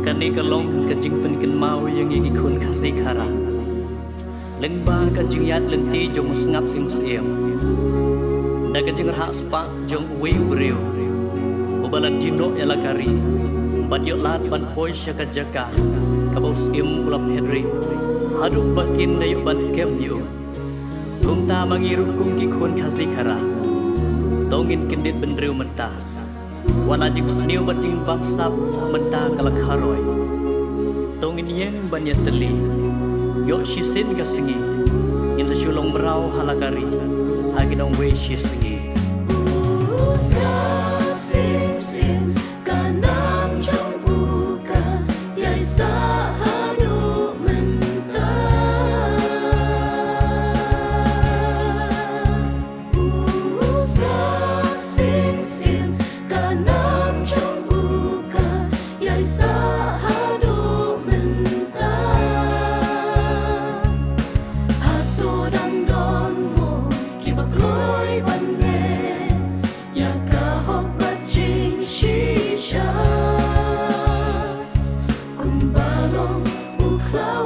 Kani kalong kajing penken mau yang gigi kun kasih kara lengba kajing yat lenti jong sengap sim siem na kajing rahak spa jong uwe ubreu ubalat dino elakari badyok lat ban poi syaka jaka kabau siem ulap hedri haduk bakin dayuk ban kem yu kum ta mangirup kum gi kun kasih kara tongin kendit bendreu mentah wana jing sniu bating bapsap mentah kalak haroi tongin yang banyak teli yok shisin ka singi in sa shulong merau halakari hagidong we shi singi sim sim kanam trong buka yai sa hadu mentah sim sim kanam trong buka yai sa hadu mentah hatu dang don mo kibak loi ban ne ya ka hok bat jing shisha kumbalong buklaw